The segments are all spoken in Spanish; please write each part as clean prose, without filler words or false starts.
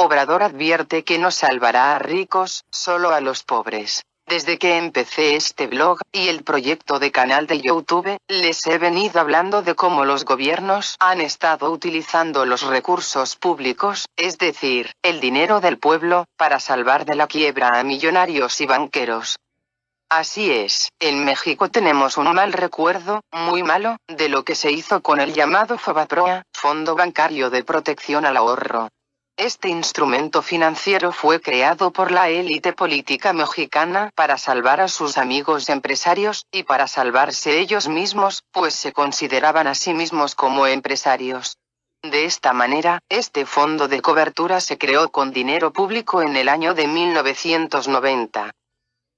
Obrador advierte que no salvará a ricos, solo a los pobres. Desde que empecé este blog y el proyecto de canal de YouTube, les he venido hablando de cómo los gobiernos han estado utilizando los recursos públicos, es decir, el dinero del pueblo, para salvar de la quiebra a millonarios y banqueros. Así es, en México tenemos un mal recuerdo, muy malo, de lo que se hizo con el llamado FOBAPROA, Fondo Bancario de Protección al Ahorro. Este instrumento financiero fue creado por la élite política mexicana para salvar a sus amigos empresarios, y para salvarse ellos mismos, pues se consideraban a sí mismos como empresarios. De esta manera, este fondo de cobertura se creó con dinero público en el año de 1990.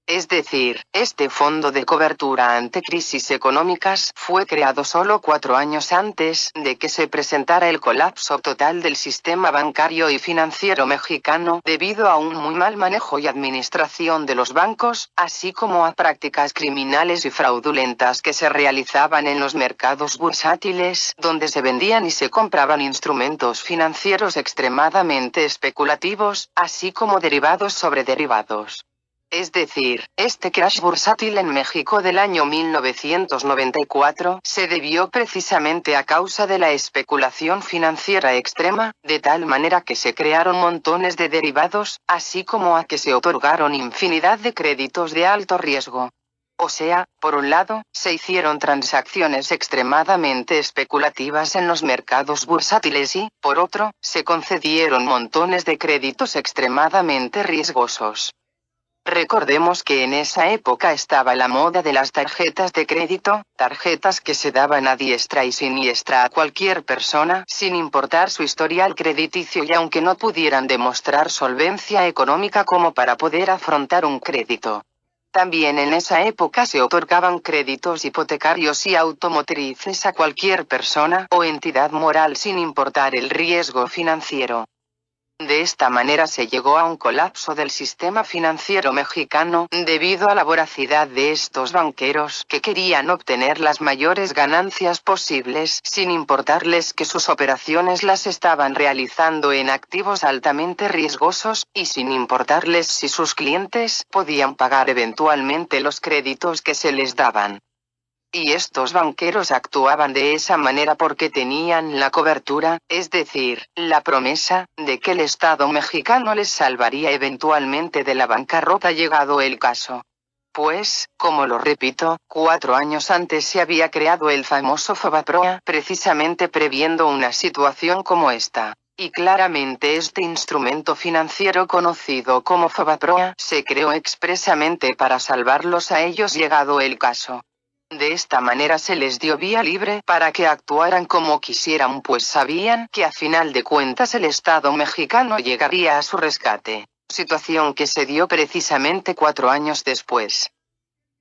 Es decir, este fondo de cobertura ante crisis económicas fue creado solo 4 años antes de que se presentara el colapso total del sistema bancario y financiero mexicano debido a un muy mal manejo y administración de los bancos, así como a prácticas criminales y fraudulentas que se realizaban en los mercados bursátiles, donde se vendían y se compraban instrumentos financieros extremadamente especulativos, así como derivados sobre derivados. Es decir, este crash bursátil en México del año 1994 se debió precisamente a causa de la especulación financiera extrema, de tal manera que se crearon montones de derivados, así como a que se otorgaron infinidad de créditos de alto riesgo. O sea, por un lado, se hicieron transacciones extremadamente especulativas en los mercados bursátiles y, por otro, se concedieron montones de créditos extremadamente riesgosos. Recordemos que en esa época estaba la moda de las tarjetas de crédito, tarjetas que se daban a diestra y siniestra a cualquier persona, sin importar su historial crediticio y aunque no pudieran demostrar solvencia económica como para poder afrontar un crédito. También en esa época se otorgaban créditos hipotecarios y automotrices a cualquier persona o entidad moral sin importar el riesgo financiero. De esta manera se llegó a un colapso del sistema financiero mexicano, debido a la voracidad de estos banqueros que querían obtener las mayores ganancias posibles, sin importarles que sus operaciones las estaban realizando en activos altamente riesgosos, y sin importarles si sus clientes podían pagar eventualmente los créditos que se les daban. Y estos banqueros actuaban de esa manera porque tenían la cobertura, es decir, la promesa, de que el Estado mexicano les salvaría eventualmente de la bancarrota llegado el caso. Pues, como lo repito, 4 años antes se había creado el famoso FOBAPROA, precisamente previendo una situación como esta. Y claramente este instrumento financiero conocido como FOBAPROA se creó expresamente para salvarlos a ellos llegado el caso. De esta manera se les dio vía libre para que actuaran como quisieran, pues sabían que a final de cuentas el Estado mexicano llegaría a su rescate, situación que se dio precisamente 4 años después.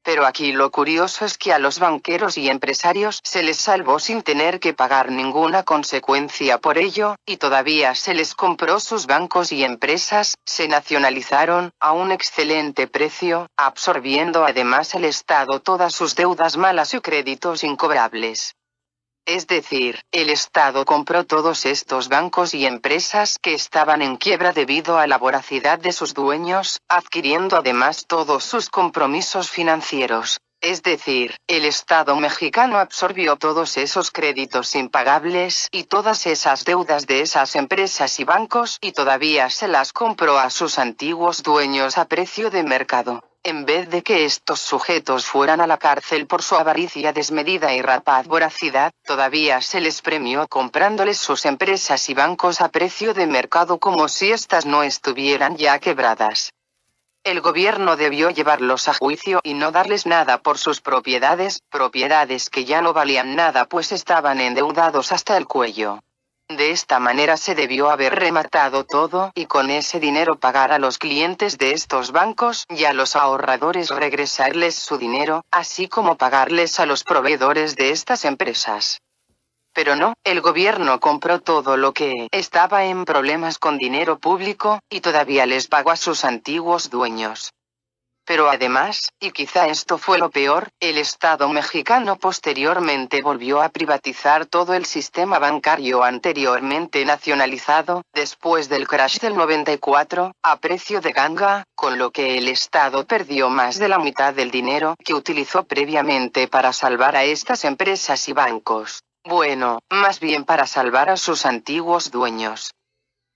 Pero aquí lo curioso es que a los banqueros y empresarios se les salvó sin tener que pagar ninguna consecuencia por ello, y todavía se les compró sus bancos y empresas, se nacionalizaron, a un excelente precio, absorbiendo además el Estado todas sus deudas malas y créditos incobrables. Es decir, el Estado compró todos estos bancos y empresas que estaban en quiebra debido a la voracidad de sus dueños, adquiriendo además todos sus compromisos financieros. Es decir, el Estado mexicano absorbió todos esos créditos impagables y todas esas deudas de esas empresas y bancos y todavía se las compró a sus antiguos dueños a precio de mercado. En vez de que estos sujetos fueran a la cárcel por su avaricia desmedida y rapaz voracidad, todavía se les premió comprándoles sus empresas y bancos a precio de mercado como si éstas no estuvieran ya quebradas. El gobierno debió llevarlos a juicio y no darles nada por sus propiedades que ya no valían nada pues estaban endeudados hasta el cuello. De esta manera se debió haber rematado todo y con ese dinero pagar a los clientes de estos bancos y a los ahorradores regresarles su dinero, así como pagarles a los proveedores de estas empresas. Pero no, el gobierno compró todo lo que estaba en problemas con dinero público, y todavía les pagó a sus antiguos dueños. Pero además, y quizá esto fue lo peor, el Estado mexicano posteriormente volvió a privatizar todo el sistema bancario anteriormente nacionalizado, después del crash del 94, a precio de ganga, con lo que el Estado perdió más de la mitad del dinero que utilizó previamente para salvar a estas empresas y bancos. Bueno, más bien para salvar a sus antiguos dueños.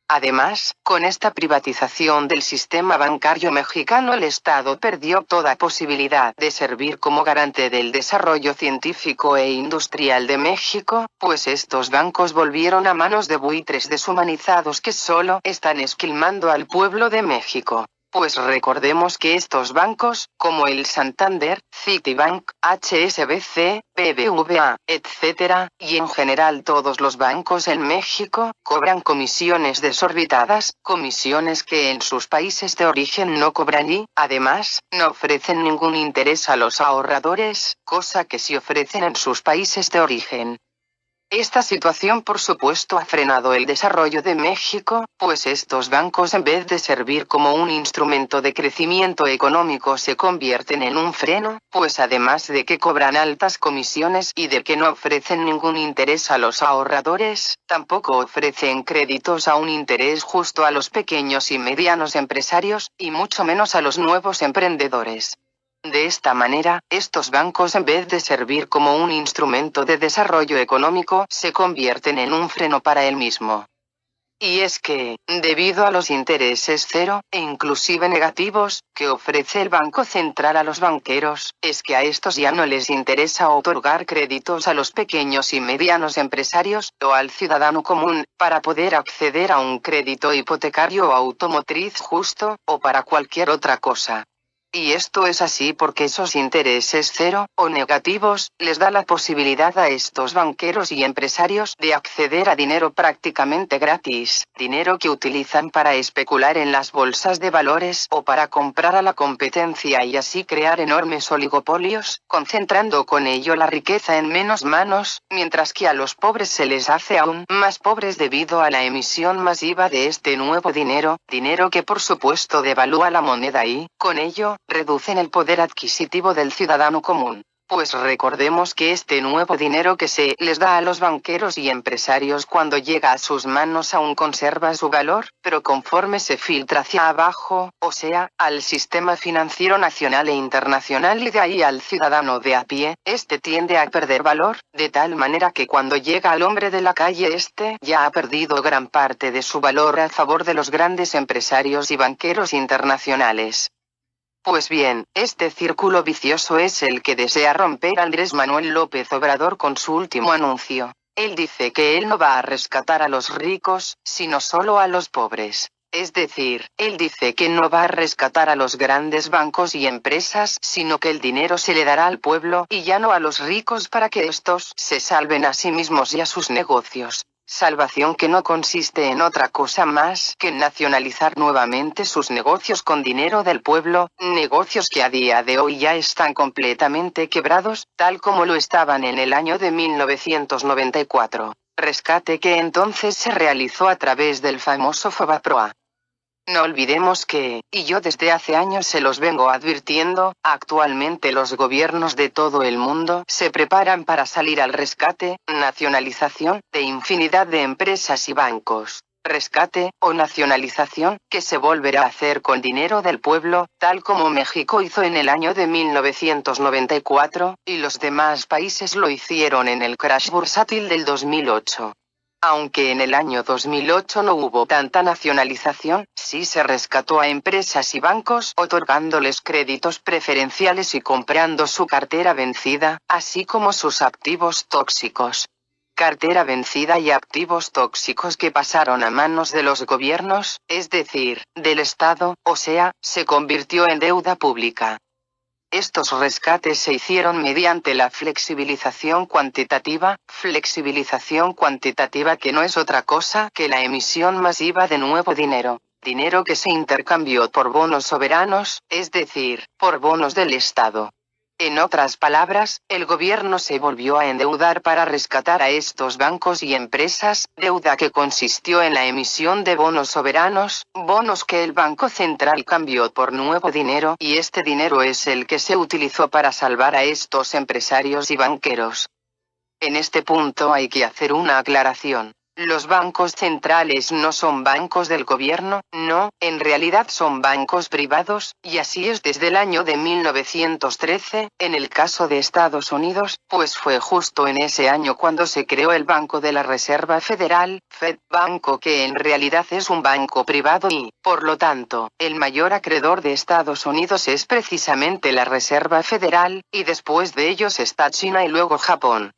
Además, con esta privatización del sistema bancario mexicano el Estado perdió toda posibilidad de servir como garante del desarrollo científico e industrial de México, pues estos bancos volvieron a manos de buitres deshumanizados que solo están esquilmando al pueblo de México. Pues recordemos que estos bancos, como el Santander, Citibank, HSBC, BBVA, etc., y en general todos los bancos en México, cobran comisiones desorbitadas, comisiones que en sus países de origen no cobran y, además, no ofrecen ningún interés a los ahorradores, cosa que sí ofrecen en sus países de origen. Esta situación por supuesto ha frenado el desarrollo de México, pues estos bancos en vez de servir como un instrumento de crecimiento económico se convierten en un freno, pues además de que cobran altas comisiones y de que no ofrecen ningún interés a los ahorradores, tampoco ofrecen créditos a un interés justo a los pequeños y medianos empresarios, y mucho menos a los nuevos emprendedores. De esta manera, estos bancos en vez de servir como un instrumento de desarrollo económico, se convierten en un freno para el mismo. Y es que, debido a los intereses cero, e inclusive negativos, que ofrece el Banco Central a los banqueros, es que a estos ya no les interesa otorgar créditos a los pequeños y medianos empresarios, o al ciudadano común, para poder acceder a un crédito hipotecario o automotriz justo, o para cualquier otra cosa. Y esto es así porque esos intereses cero, o negativos, les da la posibilidad a estos banqueros y empresarios de acceder a dinero prácticamente gratis, dinero que utilizan para especular en las bolsas de valores o para comprar a la competencia y así crear enormes oligopolios, concentrando con ello la riqueza en menos manos, mientras que a los pobres se les hace aún más pobres debido a la emisión masiva de este nuevo dinero, dinero que por supuesto devalúa la moneda y, con ello, reducen el poder adquisitivo del ciudadano común. Pues recordemos que este nuevo dinero que se les da a los banqueros y empresarios cuando llega a sus manos aún conserva su valor, pero conforme se filtra hacia abajo, o sea, al sistema financiero nacional e internacional y de ahí al ciudadano de a pie, este tiende a perder valor, de tal manera que cuando llega al hombre de la calle este ya ha perdido gran parte de su valor a favor de los grandes empresarios y banqueros internacionales. Pues bien, este círculo vicioso es el que desea romper Andrés Manuel López Obrador con su último anuncio. Él dice que él no va a rescatar a los ricos, sino solo a los pobres. Es decir, él dice que no va a rescatar a los grandes bancos y empresas, sino que el dinero se le dará al pueblo y ya no a los ricos para que estos se salven a sí mismos y a sus negocios. Salvación que no consiste en otra cosa más que nacionalizar nuevamente sus negocios con dinero del pueblo, negocios que a día de hoy ya están completamente quebrados, tal como lo estaban en el año de 1994. Rescate que entonces se realizó a través del famoso FOBAPROA. No olvidemos que, y yo desde hace años se los vengo advirtiendo, actualmente los gobiernos de todo el mundo se preparan para salir al rescate, nacionalización, de infinidad de empresas y bancos. Rescate, o nacionalización, que se volverá a hacer con dinero del pueblo, tal como México hizo en el año de 1994, y los demás países lo hicieron en el crash bursátil del 2008. Aunque en el año 2008 no hubo tanta nacionalización, sí se rescató a empresas y bancos otorgándoles créditos preferenciales y comprando su cartera vencida, así como sus activos tóxicos. Cartera vencida y activos tóxicos que pasaron a manos de los gobiernos, es decir, del Estado, o sea, se convirtió en deuda pública. Estos rescates se hicieron mediante la flexibilización cuantitativa que no es otra cosa que la emisión masiva de nuevo dinero. Dinero que se intercambió por bonos soberanos, es decir, por bonos del Estado. En otras palabras, el gobierno se volvió a endeudar para rescatar a estos bancos y empresas, deuda que consistió en la emisión de bonos soberanos, bonos que el Banco Central cambió por nuevo dinero, y este dinero es el que se utilizó para salvar a estos empresarios y banqueros. En este punto hay que hacer una aclaración. Los bancos centrales no son bancos del gobierno, no, en realidad son bancos privados, y así es desde el año de 1913, en el caso de Estados Unidos, pues fue justo en ese año cuando se creó el Banco de la Reserva Federal, Fed, banco que en realidad es un banco privado y, por lo tanto, el mayor acreedor de Estados Unidos es precisamente la Reserva Federal, y después de ellos está China y luego Japón.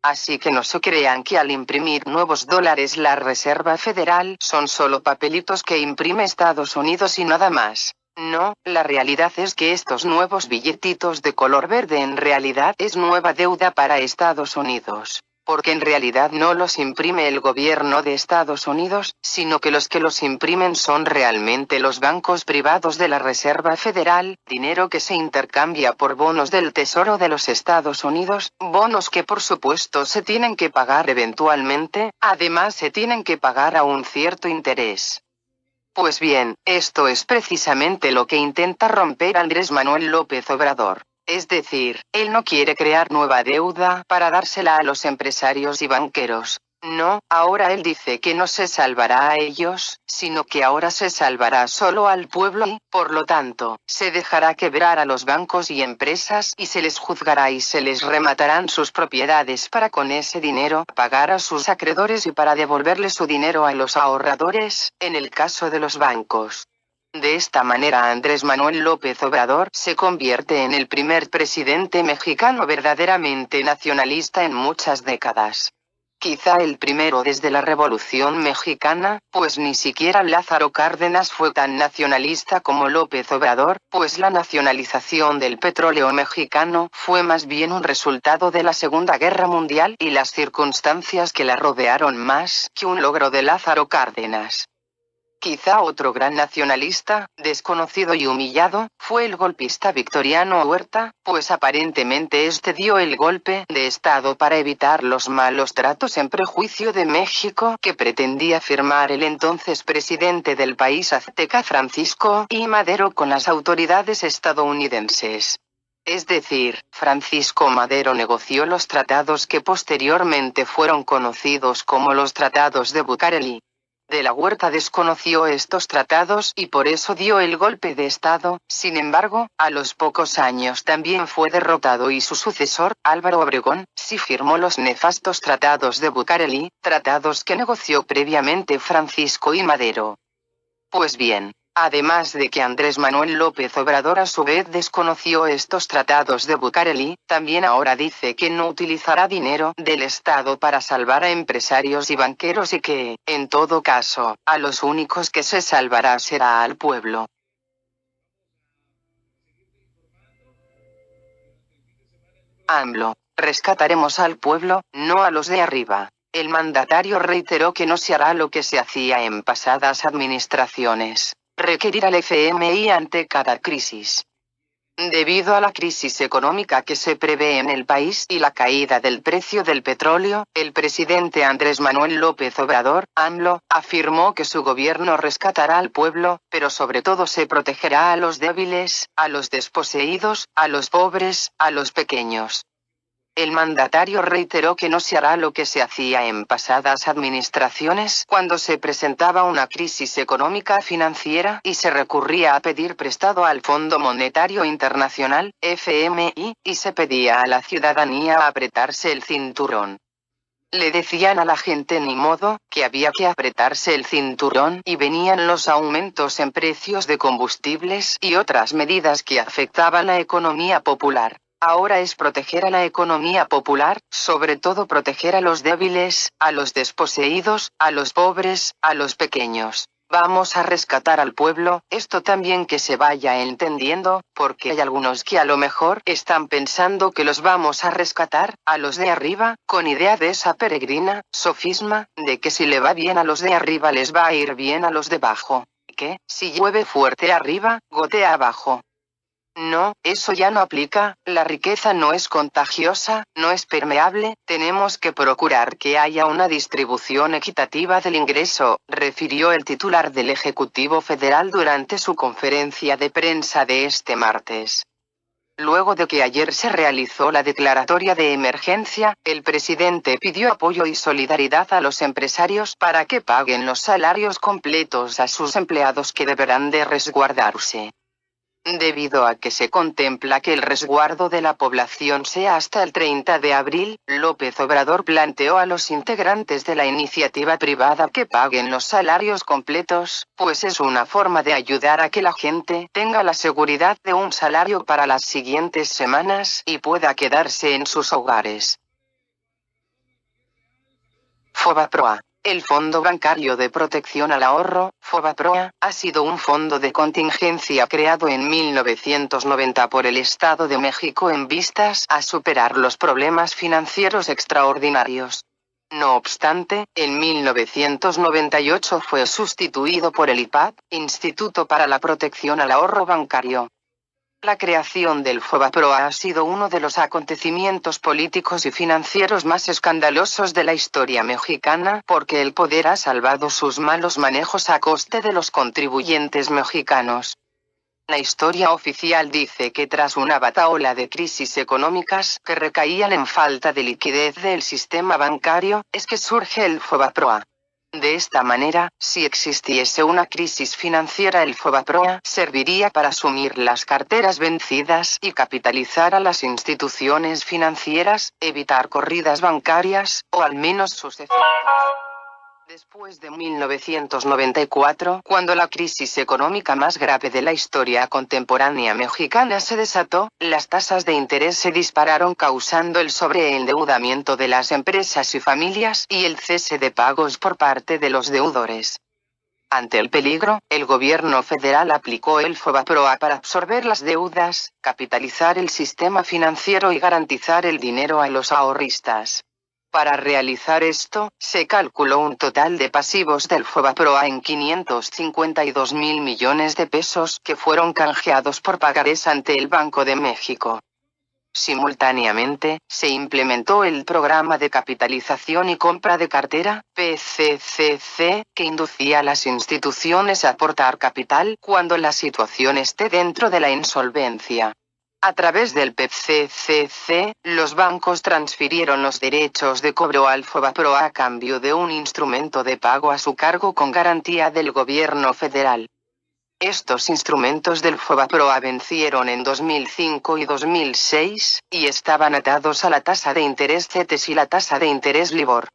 Así que no se crean que al imprimir nuevos dólares la Reserva Federal son solo papelitos que imprime Estados Unidos y nada más. No, la realidad es que estos nuevos billetitos de color verde en realidad es nueva deuda para Estados Unidos. Porque en realidad no los imprime el gobierno de Estados Unidos, sino que los imprimen son realmente los bancos privados de la Reserva Federal, dinero que se intercambia por bonos del Tesoro de los Estados Unidos, bonos que por supuesto se tienen que pagar eventualmente, además se tienen que pagar a un cierto interés. Pues bien, esto es precisamente lo que intenta romper Andrés Manuel López Obrador. Es decir, él no quiere crear nueva deuda para dársela a los empresarios y banqueros. No, ahora él dice que no se salvará a ellos, sino que ahora se salvará solo al pueblo y, por lo tanto, se dejará quebrar a los bancos y empresas y se les juzgará y se les rematarán sus propiedades para con ese dinero pagar a sus acreedores y para devolverle su dinero a los ahorradores, en el caso de los bancos. De esta manera Andrés Manuel López Obrador se convierte en el primer presidente mexicano verdaderamente nacionalista en muchas décadas. Quizá el primero desde la Revolución Mexicana, pues ni siquiera Lázaro Cárdenas fue tan nacionalista como López Obrador, pues la nacionalización del petróleo mexicano fue más bien un resultado de la Segunda Guerra Mundial y las circunstancias que la rodearon más que un logro de Lázaro Cárdenas. Quizá otro gran nacionalista, desconocido y humillado, fue el golpista Victoriano Huerta, pues aparentemente este dio el golpe de Estado para evitar los malos tratos en prejuicio de México que pretendía firmar el entonces presidente del país azteca Francisco I. Madero con las autoridades estadounidenses. Es decir, Francisco Madero negoció los tratados que posteriormente fueron conocidos como los Tratados de Bucareli. De la Huerta desconoció estos tratados y por eso dio el golpe de Estado, sin embargo, a los pocos años también fue derrotado y su sucesor, Álvaro Obregón, sí firmó los nefastos tratados de Bucareli, tratados que negoció previamente Francisco I. Madero. Pues bien, además de que Andrés Manuel López Obrador a su vez desconoció estos tratados de Bucareli, también ahora dice que no utilizará dinero del Estado para salvar a empresarios y banqueros y que, en todo caso, a los únicos que se salvará será al pueblo. AMLO. Rescataremos al pueblo, no a los de arriba. El mandatario reiteró que no se hará lo que se hacía en pasadas administraciones. Requerir al FMI ante cada crisis. Debido a la crisis económica que se prevé en el país y la caída del precio del petróleo, el presidente Andrés Manuel López Obrador, AMLO, afirmó que su gobierno rescatará al pueblo, pero sobre todo se protegerá a los débiles, a los desposeídos, a los pobres, a los pequeños. El mandatario reiteró que no se hará lo que se hacía en pasadas administraciones cuando se presentaba una crisis económica financiera y se recurría a pedir prestado al Fondo Monetario Internacional, FMI, y se pedía a la ciudadanía apretarse el cinturón. Le decían a la gente ni modo, que había que apretarse el cinturón y venían los aumentos en precios de combustibles y otras medidas que afectaban la economía popular. Ahora es proteger a la economía popular, sobre todo proteger a los débiles, a los desposeídos, a los pobres, a los pequeños. Vamos a rescatar al pueblo, esto también que se vaya entendiendo, porque hay algunos que a lo mejor están pensando que los vamos a rescatar, a los de arriba, con idea de esa peregrina, sofisma, de que si le va bien a los de arriba les va a ir bien a los de abajo, que, si llueve fuerte arriba, gotea abajo. No, eso ya no aplica, la riqueza no es contagiosa, no es permeable, tenemos que procurar que haya una distribución equitativa del ingreso, refirió el titular del Ejecutivo Federal durante su conferencia de prensa de este martes. Luego de que ayer se realizó la declaratoria de emergencia, el presidente pidió apoyo y solidaridad a los empresarios para que paguen los salarios completos a sus empleados que deberán de resguardarse. Debido a que se contempla que el resguardo de la población sea hasta el 30 de abril, López Obrador planteó a los integrantes de la iniciativa privada que paguen los salarios completos, pues es una forma de ayudar a que la gente tenga la seguridad de un salario para las siguientes semanas y pueda quedarse en sus hogares. FOBAPROA. El Fondo Bancario de Protección al Ahorro, FOBAPROA, ha sido un fondo de contingencia creado en 1990 por el Estado de México en vistas a superar los problemas financieros extraordinarios. No obstante, en 1998 fue sustituido por el IPAB, Instituto para la Protección al Ahorro Bancario. La creación del FOBAPROA ha sido uno de los acontecimientos políticos y financieros más escandalosos de la historia mexicana, porque el poder ha salvado sus malos manejos a coste de los contribuyentes mexicanos. La historia oficial dice que tras una batahola de crisis económicas que recaían en falta de liquidez del sistema bancario, es que surge el FOBAPROA. De esta manera, si existiese una crisis financiera, el FOBAPROA serviría para asumir las carteras vencidas y capitalizar a las instituciones financieras, evitar corridas bancarias, o al menos sus efectos. Después de 1994, cuando la crisis económica más grave de la historia contemporánea mexicana se desató, las tasas de interés se dispararon causando el sobreendeudamiento de las empresas y familias y el cese de pagos por parte de los deudores. Ante el peligro, el gobierno federal aplicó el FOBAPROA para absorber las deudas, capitalizar el sistema financiero y garantizar el dinero a los ahorristas. Para realizar esto, se calculó un total de pasivos del FOBAPROA en 552.000 millones de pesos que fueron canjeados por pagarés ante el Banco de México. Simultáneamente, se implementó el Programa de Capitalización y Compra de Cartera, PCCC, que inducía a las instituciones a aportar capital cuando la situación esté dentro de la insolvencia. A través del PCCC, los bancos transfirieron los derechos de cobro al FOBAPROA a cambio de un instrumento de pago a su cargo con garantía del gobierno federal. Estos instrumentos del FOBAPROA vencieron en 2005 y 2006, y estaban atados a la tasa de interés CETES y la tasa de interés LIBOR.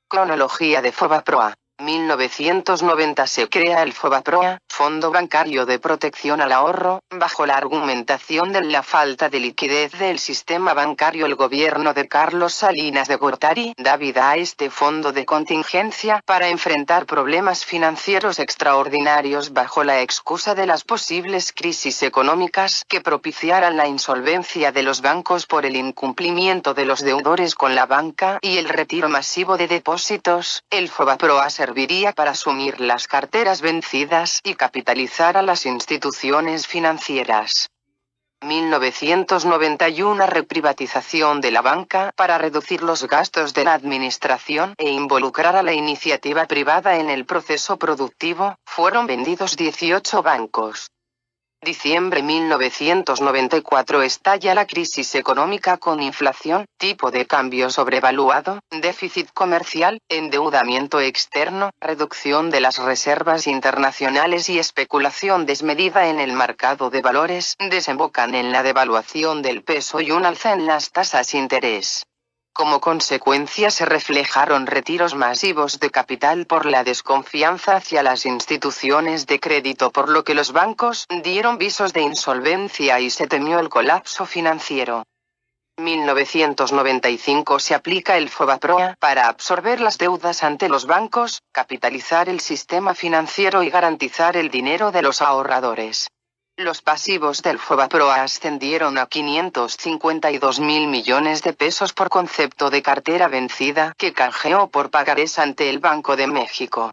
Cronología de FOBAPROA. 1990 se crea el FOBAPROA, Fondo Bancario de Protección al Ahorro, bajo la argumentación de la falta de liquidez del sistema bancario. El gobierno de Carlos Salinas de Gortari da vida a este fondo de contingencia para enfrentar problemas financieros extraordinarios bajo la excusa de las posibles crisis económicas que propiciaran la insolvencia de los bancos por el incumplimiento de los deudores con la banca y el retiro masivo de depósitos. El FOBAPROA serviría para asumir las carteras vencidas y capitalizar a las instituciones financieras. 1991 reprivatización de la banca para reducir los gastos de la administración e involucrar a la iniciativa privada en el proceso productivo, fueron vendidos 18 bancos. Diciembre 1994 estalla la crisis económica con inflación, tipo de cambio sobrevaluado, déficit comercial, endeudamiento externo, reducción de las reservas internacionales y especulación desmedida en el mercado de valores, desembocan en la devaluación del peso y un alza en las tasas de interés. Como consecuencia se reflejaron retiros masivos de capital por la desconfianza hacia las instituciones de crédito, por lo que los bancos dieron visos de insolvencia y se temió el colapso financiero. 1995 se aplica el FOBAPROA para absorber las deudas ante los bancos, capitalizar el sistema financiero y garantizar el dinero de los ahorradores. Los pasivos del FOBAPROA ascendieron a 552.000 millones de pesos por concepto de cartera vencida que canjeó por pagarés ante el Banco de México.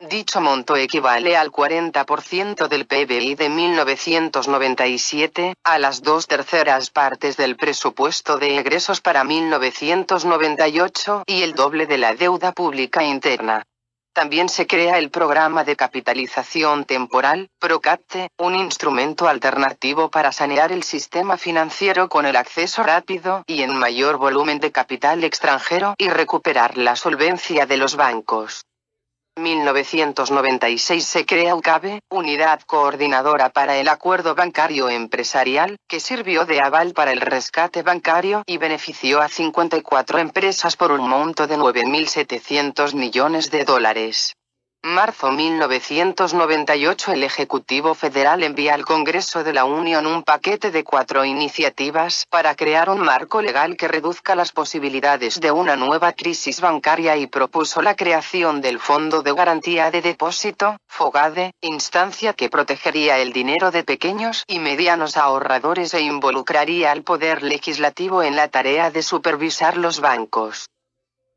Dicho monto equivale al 40% del PBI de 1997, a las 2/3 partes del presupuesto de egresos para 1998 y el doble de la deuda pública interna. También se crea el programa de capitalización temporal, PROCATTE, un instrumento alternativo para sanear el sistema financiero con el acceso rápido y en mayor volumen de capital extranjero y recuperar la solvencia de los bancos. 1996 se crea UCABE, Unidad Coordinadora para el Acuerdo Bancario Empresarial, que sirvió de aval para el rescate bancario y benefició a 54 empresas por un monto de $9.700 millones. Marzo 1998 el Ejecutivo Federal envía al Congreso de la Unión un paquete de 4 iniciativas para crear un marco legal que reduzca las posibilidades de una nueva crisis bancaria y propuso la creación del Fondo de Garantía de Depósito, FOGADE, instancia que protegería el dinero de pequeños y medianos ahorradores e involucraría al Poder Legislativo en la tarea de supervisar los bancos.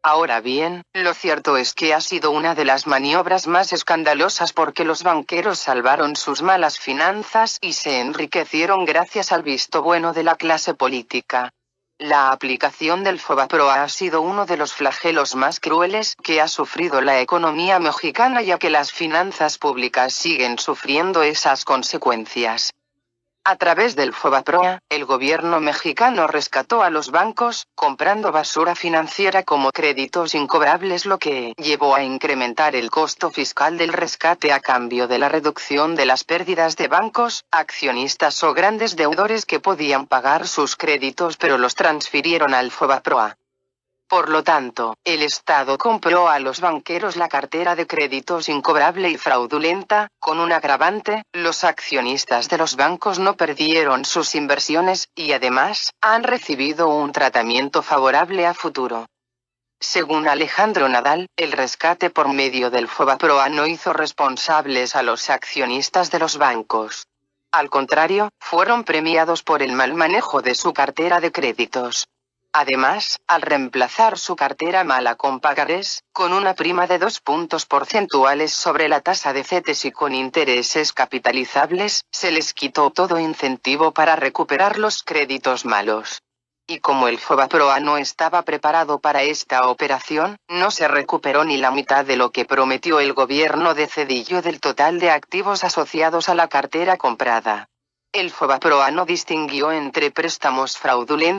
Ahora bien, lo cierto es que ha sido una de las maniobras más escandalosas porque los banqueros salvaron sus malas finanzas y se enriquecieron gracias al visto bueno de la clase política. La aplicación del FOBAPROA ha sido uno de los flagelos más crueles que ha sufrido la economía mexicana, ya que las finanzas públicas siguen sufriendo esas consecuencias. A través del FOBAPROA, el gobierno mexicano rescató a los bancos, comprando basura financiera como créditos incobrables, lo que llevó a incrementar el costo fiscal del rescate a cambio de la reducción de las pérdidas de bancos, accionistas o grandes deudores que podían pagar sus créditos pero los transfirieron al FOBAPROA. Por lo tanto, el Estado compró a los banqueros la cartera de créditos incobrable y fraudulenta, con un agravante: los accionistas de los bancos no perdieron sus inversiones, y además, han recibido un tratamiento favorable a futuro. Según Alejandro Nadal, el rescate por medio del FOBAPROA no hizo responsables a los accionistas de los bancos. Al contrario, fueron premiados por el mal manejo de su cartera de créditos. Además, al reemplazar su cartera mala con pagarés, con una prima de 2 puntos porcentuales sobre la tasa de CETES y con intereses capitalizables, se les quitó todo incentivo para recuperar los créditos malos. Y como el FOBAPROA no estaba preparado para esta operación, no se recuperó ni la mitad de lo que prometió el gobierno de Zedillo del total de activos asociados a la cartera comprada. El FOBAPROA no distinguió entre préstamos fraudulentos